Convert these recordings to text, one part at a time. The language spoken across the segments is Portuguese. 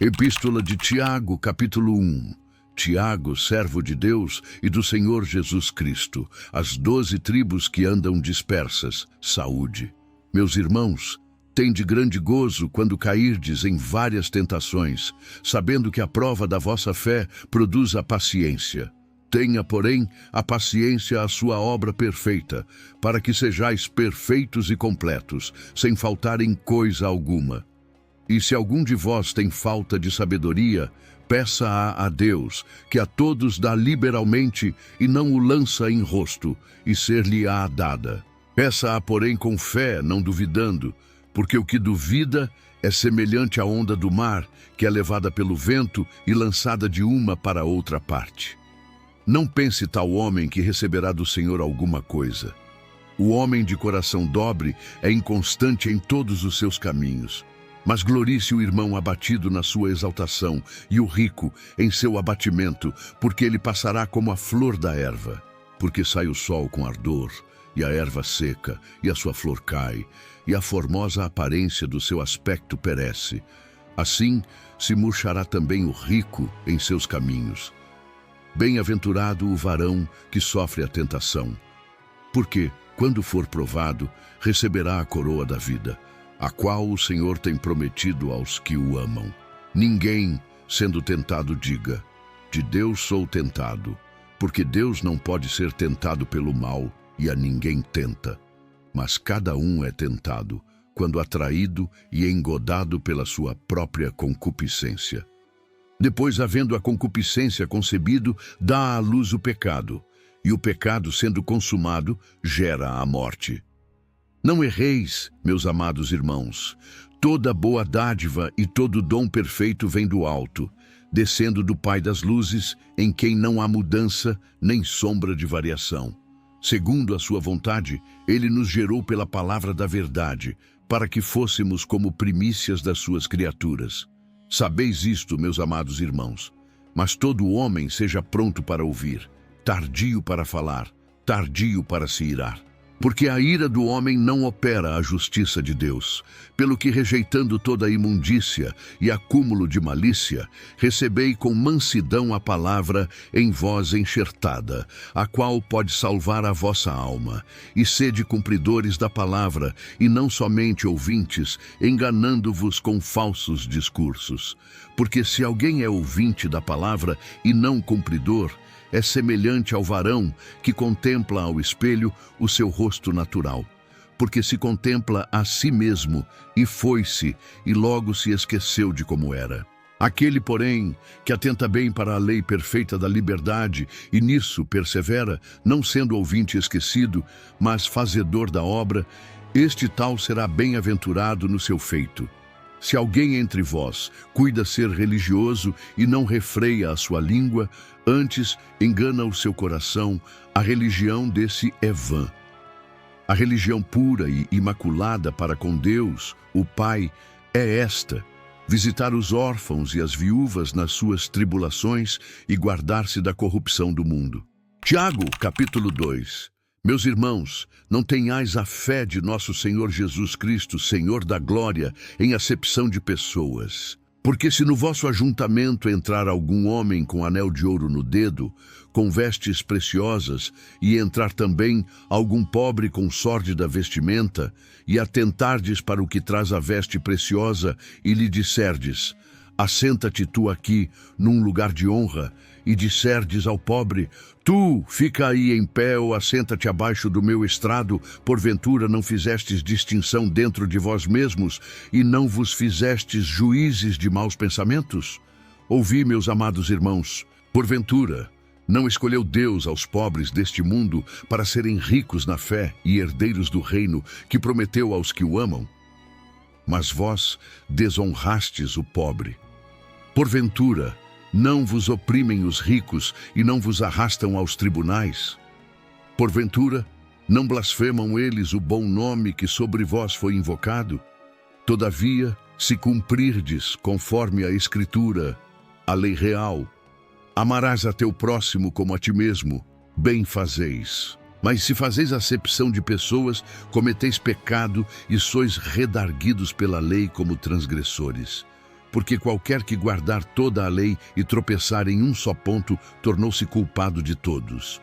Epístola de Tiago, capítulo 1. Tiago, servo de Deus e do Senhor Jesus Cristo, as 12 tribos que andam dispersas, saúde. Meus irmãos, tende grande gozo quando cairdes em várias tentações, sabendo que a prova da vossa fé produz a paciência. Tenha, porém, a paciência a sua obra perfeita, para que sejais perfeitos e completos, sem faltar em coisa alguma. E se algum de vós tem falta de sabedoria, peça-a a Deus, que a todos dá liberalmente e não o lança em rosto, e ser-lhe-á dada. Peça-a, porém, com fé, não duvidando, porque o que duvida é semelhante à onda do mar, que é levada pelo vento e lançada de uma para outra parte. Não pense tal homem que receberá do Senhor alguma coisa. O homem de coração dobre é inconstante em todos os seus caminhos. Mas glorie-se o irmão abatido na sua exaltação, e o rico em seu abatimento, porque ele passará como a flor da erva. Porque sai o sol com ardor, e a erva seca, e a sua flor cai, e a formosa aparência do seu aspecto perece. Assim se murchará também o rico em seus caminhos. Bem-aventurado o varão que sofre a tentação, porque, quando for provado, receberá a coroa da vida, a qual o Senhor tem prometido aos que o amam. Ninguém, sendo tentado, diga: de Deus sou tentado, porque Deus não pode ser tentado pelo mal, e a ninguém tenta. Mas cada um é tentado, quando atraído e engodado pela sua própria concupiscência. Depois, havendo a concupiscência concebido, dá à luz o pecado, e o pecado, sendo consumado, gera a morte. Não erreis, meus amados irmãos. Toda boa dádiva e todo dom perfeito vem do alto, descendo do Pai das luzes, em quem não há mudança nem sombra de variação. Segundo a sua vontade, ele nos gerou pela palavra da verdade, para que fôssemos como primícias das suas criaturas. Sabeis isto, meus amados irmãos, mas todo homem seja pronto para ouvir, tardio para falar, tardio para se irar. Porque a ira do homem não opera a justiça de Deus, pelo que, rejeitando toda a imundícia e acúmulo de malícia, recebei com mansidão a palavra em vós enxertada, a qual pode salvar a vossa alma, e sede cumpridores da palavra, e não somente ouvintes, enganando-vos com falsos discursos. Porque se alguém é ouvinte da palavra e não cumpridor, é semelhante ao varão que contempla ao espelho o seu rosto natural, porque se contempla a si mesmo e foi-se, e logo se esqueceu de como era. Aquele, porém, que atenta bem para a lei perfeita da liberdade e nisso persevera, não sendo ouvinte esquecido, mas fazedor da obra, este tal será bem-aventurado no seu feito. Se alguém entre vós cuida ser religioso e não refreia a sua língua, antes engana o seu coração, a religião desse é vã. A religião pura e imaculada para com Deus, o Pai, é esta: visitar os órfãos e as viúvas nas suas tribulações e guardar-se da corrupção do mundo. Tiago, capítulo 2. Meus irmãos, não tenhais a fé de nosso Senhor Jesus Cristo, Senhor da glória, em acepção de pessoas. Porque se no vosso ajuntamento entrar algum homem com anel de ouro no dedo, com vestes preciosas, e entrar também algum pobre com sórdida vestimenta, e atentardes para o que traz a veste preciosa, e lhe disserdes: assenta-te tu aqui, num lugar de honra, e disserdes ao pobre: tu, fica aí em pé ou assenta-te abaixo do meu estrado, porventura não fizestes distinção dentro de vós mesmos e não vos fizestes juízes de maus pensamentos? Ouvi, meus amados irmãos, porventura não escolheu Deus aos pobres deste mundo para serem ricos na fé e herdeiros do reino que prometeu aos que o amam? Mas vós desonrastes o pobre. Porventura, não vos oprimem os ricos e não vos arrastam aos tribunais? Porventura, não blasfemam eles o bom nome que sobre vós foi invocado? Todavia, se cumprirdes, conforme a Escritura, a lei real, amarás a teu próximo como a ti mesmo, bem fazeis. Mas se fazeis acepção de pessoas, cometeis pecado e sois redarguidos pela lei como transgressores. porque qualquer que guardar toda a lei e tropeçar em um só ponto, tornou-se culpado de todos.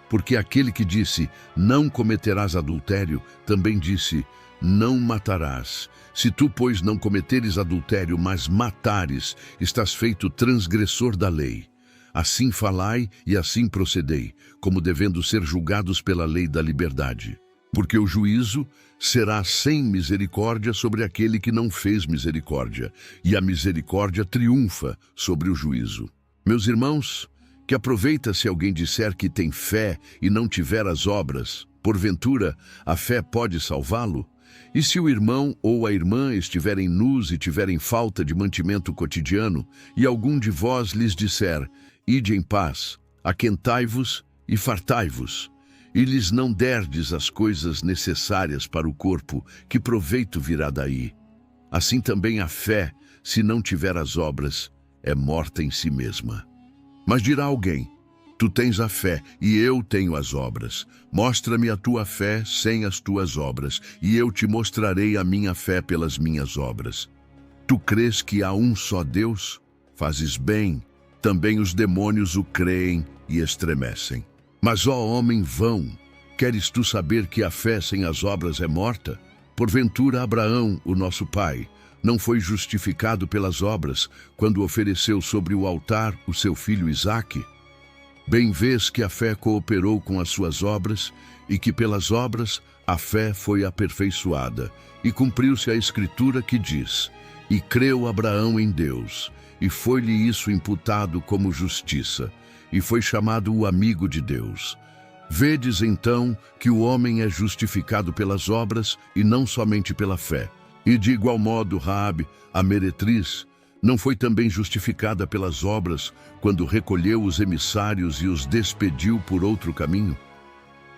Porque aquele que disse, não cometerás adultério, também disse, não matarás. Se tu, pois, não cometeres adultério, mas matares, estás feito transgressor da lei. Assim falai e assim procedei, como devendo ser julgados pela lei da liberdade. Porque o juízo será sem misericórdia sobre aquele que não fez misericórdia, e a misericórdia triunfa sobre o juízo. Meus irmãos, que aproveita se alguém disser que tem fé e não tiver as obras, porventura a fé pode salvá-lo? E se o irmão ou a irmã estiverem nus e tiverem falta de mantimento cotidiano, e algum de vós lhes disser, ide em paz, aquentai-vos e fartai-vos, e lhes não derdes as coisas necessárias para o corpo, que proveito virá daí? Assim também a fé, se não tiver as obras, é morta em si mesma. Mas dirá alguém, tu tens a fé e eu tenho as obras. Mostra-me a tua fé sem as tuas obras, e eu te mostrarei a minha fé pelas minhas obras. Tu crês que há um só Deus? Fazes bem, também os demônios o creem e estremecem. Mas, ó homem vão, queres tu saber que a fé sem as obras é morta? Porventura Abraão, o nosso pai, não foi justificado pelas obras, quando ofereceu sobre o altar o seu filho Isaque? Bem vês que a fé cooperou com as suas obras, e que pelas obras a fé foi aperfeiçoada, e cumpriu-se a Escritura que diz, e creu Abraão em Deus, e foi-lhe isso imputado como justiça, e foi chamado o amigo de Deus. Vedes então que o homem é justificado pelas obras e não somente pela fé. E de igual modo Raabe, a meretriz, não foi também justificada pelas obras quando recolheu os emissários e os despediu por outro caminho?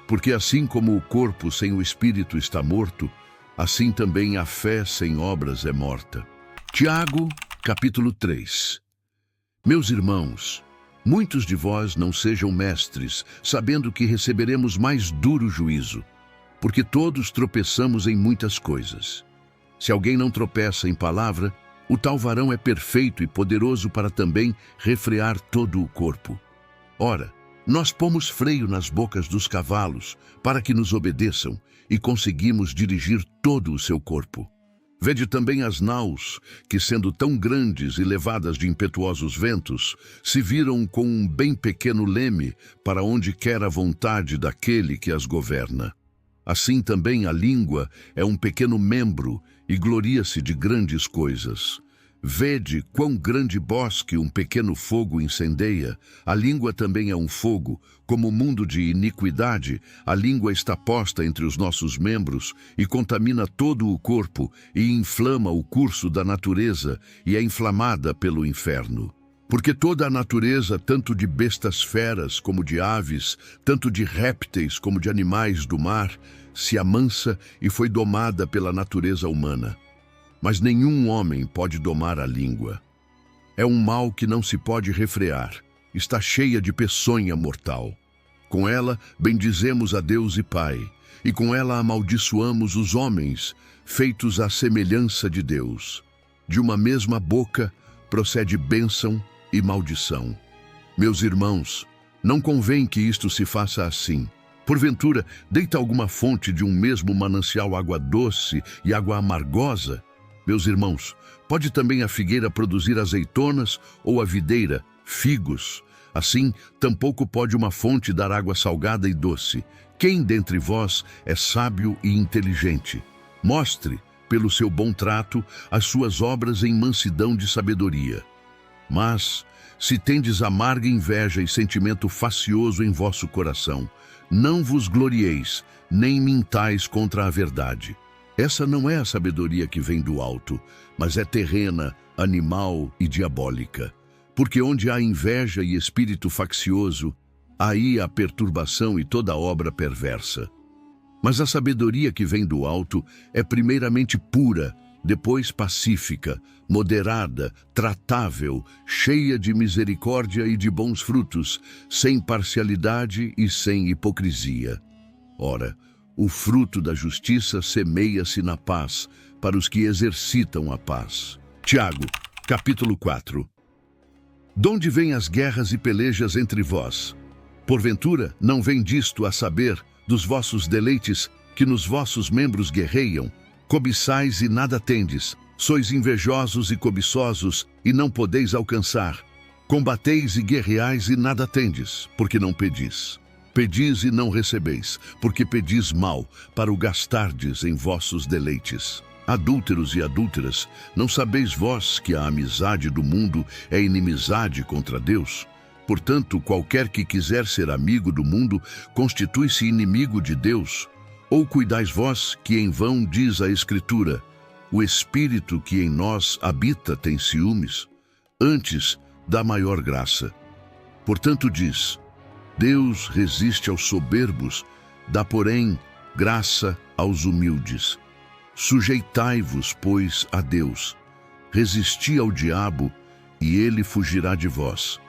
Porque assim como o corpo sem o espírito está morto, assim também a fé sem obras é morta. Tiago, capítulo 3. Meus irmãos, muitos de vós não sejam mestres, sabendo que receberemos mais duro juízo, porque todos tropeçamos em muitas coisas. Se alguém não tropeça em palavra, o tal varão é perfeito e poderoso para também refrear todo o corpo. Ora, nós pomos freio nas bocas dos cavalos para que nos obedeçam e conseguimos dirigir todo o seu corpo. Vede também as naus, que sendo tão grandes e levadas de impetuosos ventos, se viram com um bem pequeno leme para onde quer a vontade daquele que as governa. Assim também a língua é um pequeno membro e gloria-se de grandes coisas. Vede quão grande bosque um pequeno fogo incendeia. A língua também é um fogo. Como mundo de iniquidade, a língua está posta entre os nossos membros e contamina todo o corpo e inflama o curso da natureza e é inflamada pelo inferno. Porque toda a natureza, tanto de bestas feras como de aves, tanto de répteis como de animais do mar, se amansa e foi domada pela natureza humana. Mas nenhum homem pode domar a língua. É um mal que não se pode refrear, está cheia de peçonha mortal. Com ela bendizemos a Deus e Pai, e com ela amaldiçoamos os homens, feitos à semelhança de Deus. De uma mesma boca procede bênção e maldição. Meus irmãos, não convém que isto se faça assim. Porventura, deita alguma fonte de um mesmo manancial água doce e água amargosa? Meus irmãos, pode também a figueira produzir azeitonas ou a videira figos? Assim, tampouco pode uma fonte dar água salgada e doce. Quem dentre vós é sábio e inteligente? Mostre, pelo seu bom trato, as suas obras em mansidão de sabedoria. Mas, se tendes amarga inveja e sentimento facioso em vosso coração, não vos glorieis, nem mintais contra a verdade. Essa não é a sabedoria que vem do alto, mas é terrena, animal e diabólica. Porque onde há inveja e espírito faccioso, aí há perturbação e toda obra perversa. Mas a sabedoria que vem do alto é primeiramente pura, depois pacífica, moderada, tratável, cheia de misericórdia e de bons frutos, sem parcialidade e sem hipocrisia. Ora, o fruto da justiça semeia-se na paz, para os que exercitam a paz. Tiago, Capítulo 4. Donde vêm as guerras e pelejas entre vós? Porventura, não vem disto a saber, dos vossos deleites, que nos vossos membros guerreiam? Cobiçais e nada tendes, sois invejosos e cobiçosos, e não podeis alcançar. Combateis e guerreais e nada tendes, porque não pedis. Pedis e não recebeis, porque pedis mal, para o gastardes em vossos deleites. Adúlteros e adúlteras, não sabeis vós que a amizade do mundo é inimizade contra Deus? Portanto, qualquer que quiser ser amigo do mundo, constitui-se inimigo de Deus. Ou cuidais vós que em vão diz a Escritura, o Espírito que em nós habita tem ciúmes? Antes, dá maior graça. Portanto diz, Deus resiste aos soberbos, dá, porém, graça aos humildes. Sujeitai-vos, pois, a Deus. Resisti ao diabo, e ele fugirá de vós.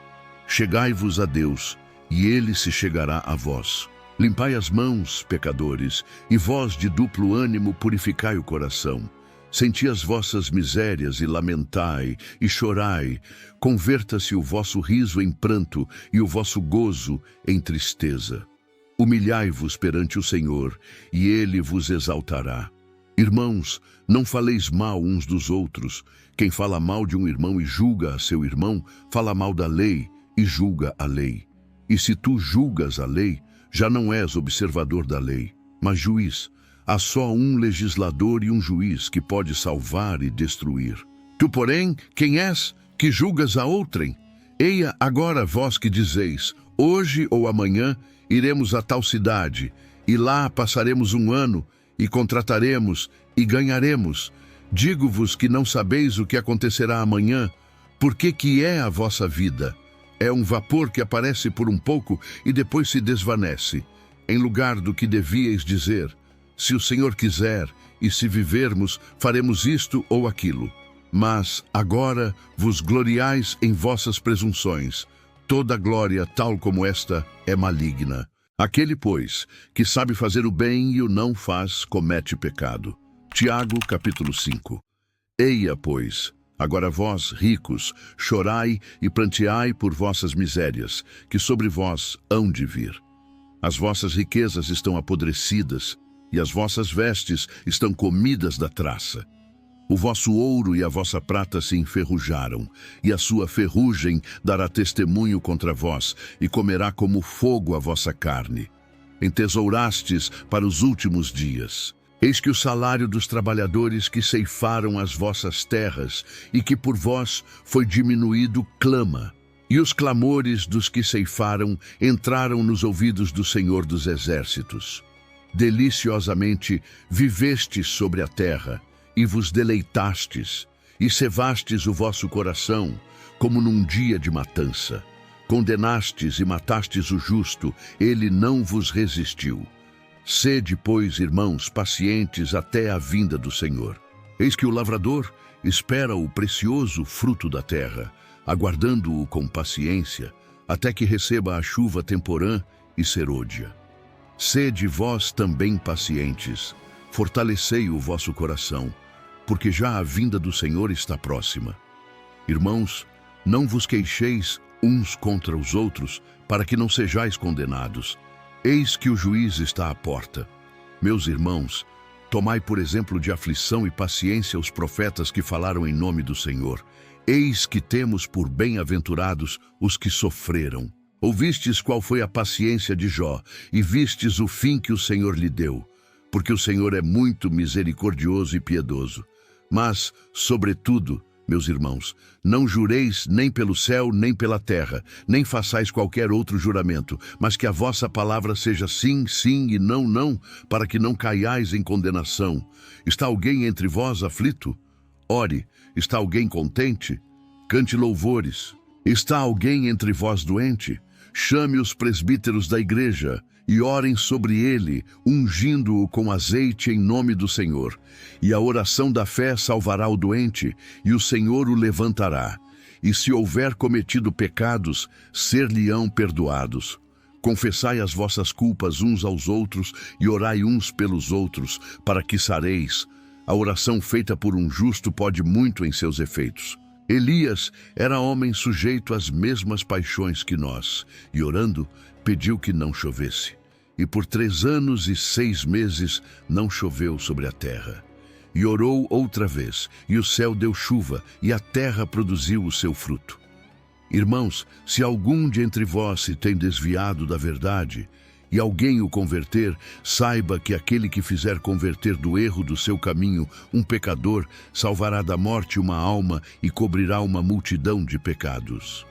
Chegai-vos a Deus, e ele se chegará a vós. Limpai as mãos, pecadores, e vós de duplo ânimo purificai o coração. Senti as vossas misérias e lamentai, e chorai. Converta-se o vosso riso em pranto, e o vosso gozo em tristeza. Humilhai-vos perante o Senhor, e ele vos exaltará. Irmãos, não faleis mal uns dos outros. Quem fala mal de um irmão e julga a seu irmão, fala mal da lei e julga a lei. E se tu julgas a lei, já não és observador da lei, mas juiz. Há só um legislador e um juiz que pode salvar e destruir. Tu, porém, quem és, que julgas a outrem? Eia agora vós que dizeis, hoje ou amanhã iremos a tal cidade, e lá passaremos um ano, e contrataremos, e ganharemos. Digo-vos que não sabeis o que acontecerá amanhã, porque que é a vossa vida? É um vapor que aparece por um pouco e depois se desvanece. Em lugar do que devíeis dizer, se o Senhor quiser, e se vivermos, faremos isto ou aquilo. Mas agora vos gloriais em vossas presunções. Toda glória, tal como esta, é maligna. Aquele, pois, que sabe fazer o bem e o não faz, comete pecado. Tiago, capítulo 5. Eia, pois, agora vós, ricos, chorai e pranteai por vossas misérias, que sobre vós hão de vir. As vossas riquezas estão apodrecidas, e as vossas vestes estão comidas da traça. O vosso ouro e a vossa prata se enferrujaram, e a sua ferrugem dará testemunho contra vós, e comerá como fogo a vossa carne. Entesourastes para os últimos dias. Eis que o salário dos trabalhadores que ceifaram as vossas terras, e que por vós foi diminuído, clama. E os clamores dos que ceifaram entraram nos ouvidos do Senhor dos Exércitos. Deliciosamente vivestes sobre a terra, e vos deleitastes, e cevastes o vosso coração, como num dia de matança. Condenastes e matastes o justo, ele não vos resistiu. Sede, pois, irmãos, pacientes até a vinda do Senhor. Eis que o lavrador espera o precioso fruto da terra, aguardando-o com paciência, até que receba a chuva temporã e serôdia. Sede vós também pacientes, fortalecei o vosso coração, porque já a vinda do Senhor está próxima. Irmãos, não vos queixeis uns contra os outros, para que não sejais condenados. Eis que o juiz está à porta. Meus irmãos, tomai por exemplo de aflição e paciência os profetas que falaram em nome do Senhor. Eis que temos por bem-aventurados os que sofreram. Ouvistes qual foi a paciência de Jó, e vistes o fim que o Senhor lhe deu, porque o Senhor é muito misericordioso e piedoso. Mas, sobretudo, meus irmãos, não jureis nem pelo céu, nem pela terra, nem façais qualquer outro juramento, mas que a vossa palavra seja sim, sim e não, não, para que não caiais em condenação. Está alguém entre vós aflito? Ore. Está alguém contente? Cante louvores. Está alguém entre vós doente? Chame os presbíteros da igreja e orem sobre ele, ungindo-o com azeite em nome do Senhor. E a oração da fé salvará o doente, e o Senhor o levantará. E se houver cometido pecados, ser-lhe-ão perdoados. Confessai as vossas culpas uns aos outros e orai uns pelos outros, para que sareis. A oração feita por um justo pode muito em seus efeitos. Elias era homem sujeito às mesmas paixões que nós, e orando, pediu que não chovesse. E por 3 anos e 6 meses não choveu sobre a terra. E orou outra vez, e o céu deu chuva, e a terra produziu o seu fruto. Irmãos, se algum de entre vós se tem desviado da verdade, e alguém o converter, saiba que aquele que fizer converter do erro do seu caminho um pecador, salvará da morte uma alma e cobrirá uma multidão de pecados.